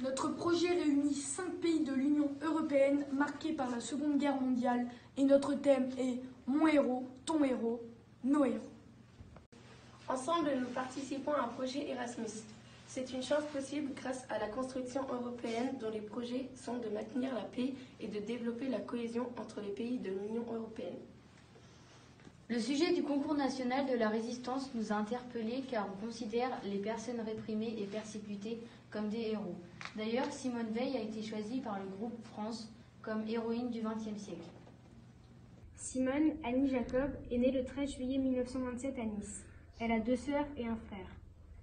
Notre projet réunit 5 pays de l'Union européenne marqués par la Seconde Guerre mondiale et notre thème est « Mon héros, ton héros, nos héros ». Ensemble, nous participons à un projet Erasmus. C'est une chance possible grâce à la construction européenne dont les projets sont de maintenir la paix et de développer la cohésion entre les pays de l'Union européenne. Le sujet du concours national de la résistance nous a interpellés car on considère les personnes réprimées et persécutées comme des héros. D'ailleurs, Simone Veil a été choisie par le groupe France comme héroïne du XXe siècle. Simone Annie Jacob est née le 13 juillet 1927 à Nice. Elle a 2 sœurs et un frère.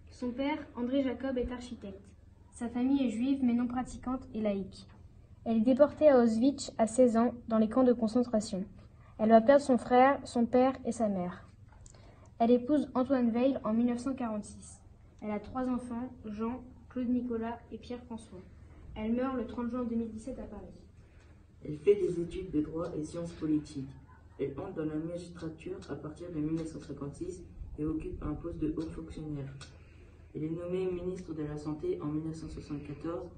Son père, André Jacob, est architecte. Sa famille est juive mais non pratiquante et laïque. Elle est déportée à Auschwitz à 16 ans dans les camps de concentration. Elle va perdre son frère, son père et sa mère. Elle épouse Antoine Veil en 1946. Elle a 3 enfants, Jean, Claude Nicolas et Pierre-François. Elle meurt le 30 juin 2017 à Paris. Elle fait des études de droit et sciences politiques. Elle entre dans la magistrature à partir de 1956 et occupe un poste de haut fonctionnaire. Elle est nommée ministre de la Santé en 1974,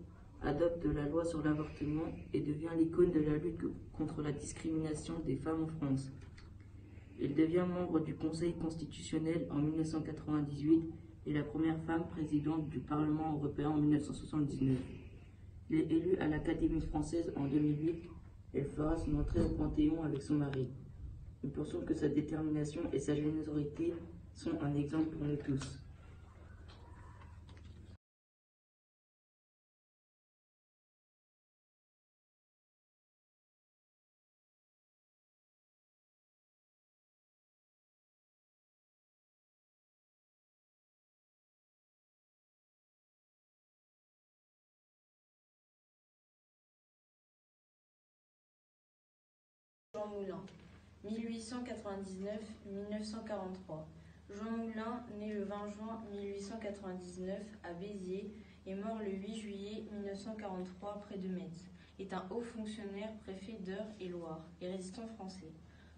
adopte la loi sur l'avortement et devient l'icône de la lutte contre la discrimination des femmes en France. Elle devient membre du Conseil constitutionnel en 1998 et la première femme présidente du Parlement européen en 1979. Elle est élue à l'Académie française en 2008. Elle fera son entrée au Panthéon avec son mari. Nous pensons que sa détermination et sa générosité sont un exemple pour nous tous. Jean Moulin, 1899-1943. Jean Moulin, né le 20 juin 1899 à Béziers et mort le 8 juillet 1943 près de Metz, est un haut fonctionnaire préfet d'Eure-et-Loir et résistant français.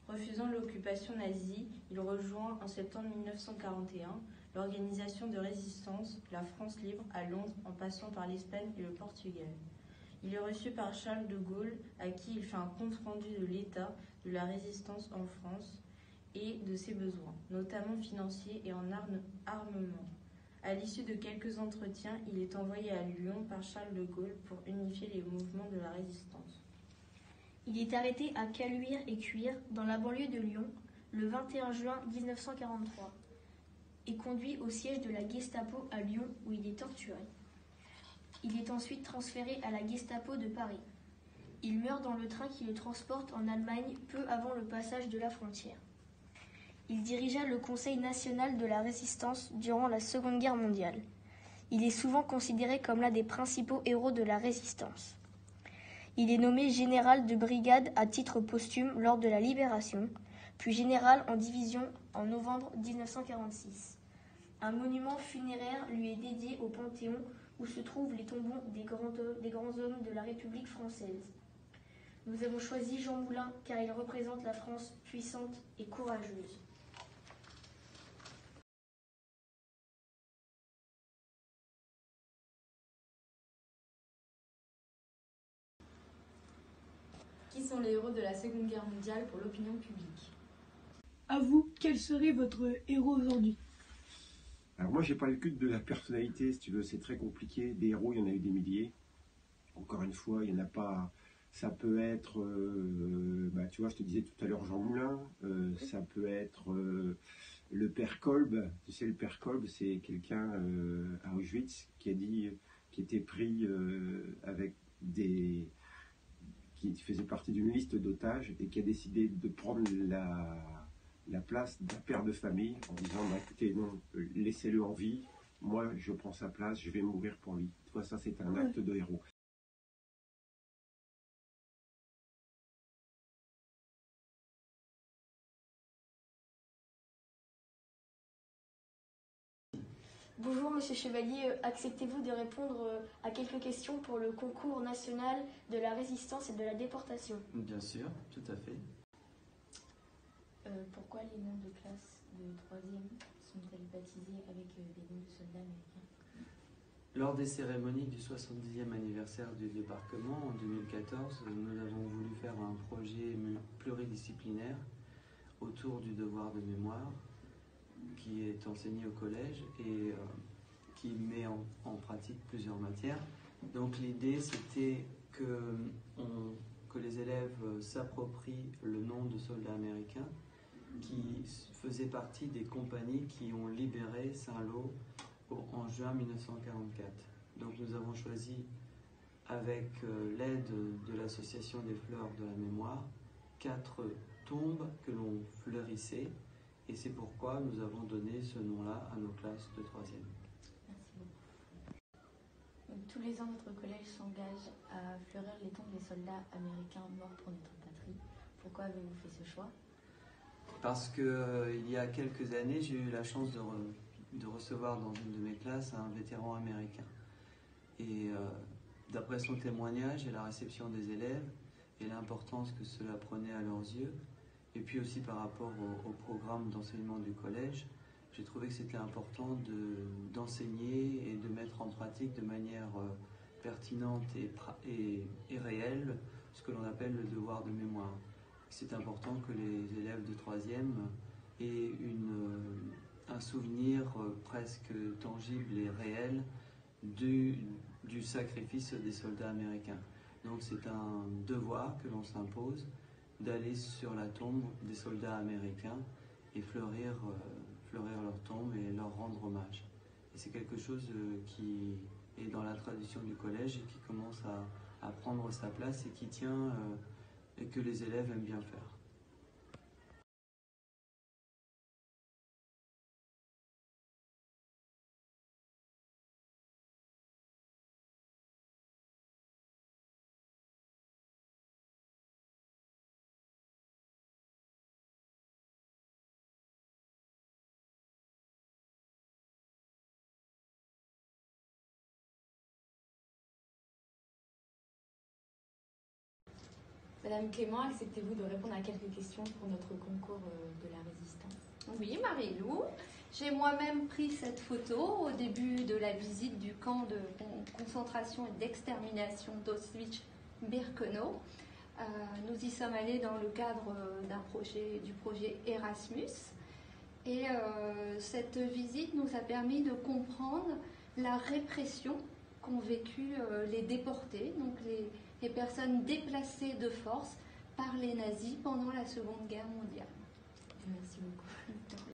Refusant l'occupation nazie, il rejoint en septembre 1941 l'organisation de résistance La France libre à Londres en passant par l'Espagne et le Portugal. Il est reçu par Charles de Gaulle, à qui il fait un compte-rendu de l'état de la résistance en France et de ses besoins, notamment financiers et en armement. À l'issue de quelques entretiens, il est envoyé à Lyon par Charles de Gaulle pour unifier les mouvements de la résistance. Il est arrêté à Caluire et Cuire, dans la banlieue de Lyon, le 21 juin 1943 et conduit au siège de la Gestapo à Lyon où il est torturé. Il est ensuite transféré à la Gestapo de Paris. Il meurt dans le train qui le transporte en Allemagne peu avant le passage de la frontière. Il dirigea le Conseil national de la résistance durant la Seconde Guerre mondiale. Il est souvent considéré comme l'un des principaux héros de la résistance. Il est nommé général de brigade à titre posthume lors de la Libération, puis général en division en novembre 1946. Un monument funéraire lui est dédié au Panthéon où se trouvent les tombeaux des grands hommes de la République française. Nous avons choisi Jean Moulin car il représente la France puissante et courageuse. Qui sont les héros de la Seconde Guerre mondiale pour l'opinion publique? À vous, quel serait votre héros aujourd'hui? Alors moi, j'ai pas le culte de la personnalité, si tu veux, c'est très compliqué. Des héros, il y en a eu des milliers. Encore une fois, il n'y en a pas... Ça peut être, tu vois, je te disais tout à l'heure Jean Moulin, ça peut être le père Kolb. Tu sais, le père Kolb, c'est quelqu'un à Auschwitz qui était pris avec qui faisait partie d'une liste d'otages et qui a décidé de prendre la place d'un père de famille en disant écoutez, non, laissez-le en vie, moi je prends sa place, je vais mourir pour lui. Tu vois, ça c'est un acte de héros. Bonjour Monsieur Chevalier, acceptez-vous de répondre à quelques questions pour le concours national de la résistance et de la déportation? Bien sûr, tout à fait. Pourquoi les noms de classe de 3e sont-elles baptisées avec des noms de soldats américains? Lors des cérémonies du 70e anniversaire du débarquement en 2014, nous avons voulu faire un projet pluridisciplinaire autour du devoir de mémoire qui est enseigné au collège et qui met en pratique plusieurs matières. Donc l'idée c'était que les élèves s'approprient le nom de soldats américains qui faisaient partie des compagnies qui ont libéré Saint-Lô en juin 1944. Donc nous avons choisi, avec l'aide de l'Association des fleurs de la mémoire, 4 tombes que l'on fleurissait, et c'est pourquoi nous avons donné ce nom-là à nos classes de 3e. Merci beaucoup. Donc, tous les ans, notre collège s'engage à fleurir les tombes des soldats américains morts pour notre patrie. Pourquoi avez-vous fait ce choix? Parce qu'il y a quelques années, j'ai eu la chance de recevoir dans une de mes classes un vétéran américain. Et d'après son témoignage et la réception des élèves et l'importance que cela prenait à leurs yeux, et puis aussi par rapport au programme d'enseignement du collège, j'ai trouvé que c'était important d'enseigner et de mettre en pratique de manière pertinente et réelle ce que l'on appelle le devoir de mémoire. C'est important que les élèves de 3e aient un souvenir presque tangible et réel du sacrifice des soldats américains. Donc c'est un devoir que l'on s'impose d'aller sur la tombe des soldats américains et fleurir leur tombe et leur rendre hommage. Et c'est quelque chose qui est dans la tradition du collège et qui commence à prendre sa place et qui tient et que les élèves aiment bien faire. Madame Clément, acceptez-vous de répondre à quelques questions pour notre concours de la résistance? Oui, Marie-Lou. J'ai moi-même pris cette photo au début de la visite du camp de concentration et d'extermination d'Auschwitz-Birkenau. Nous y sommes allés dans le cadre du projet Erasmus. Et cette visite nous a permis de comprendre la répression qu'ont vécu les déportés, donc les personnes déplacées de force par les nazis pendant la Seconde Guerre mondiale. Merci beaucoup.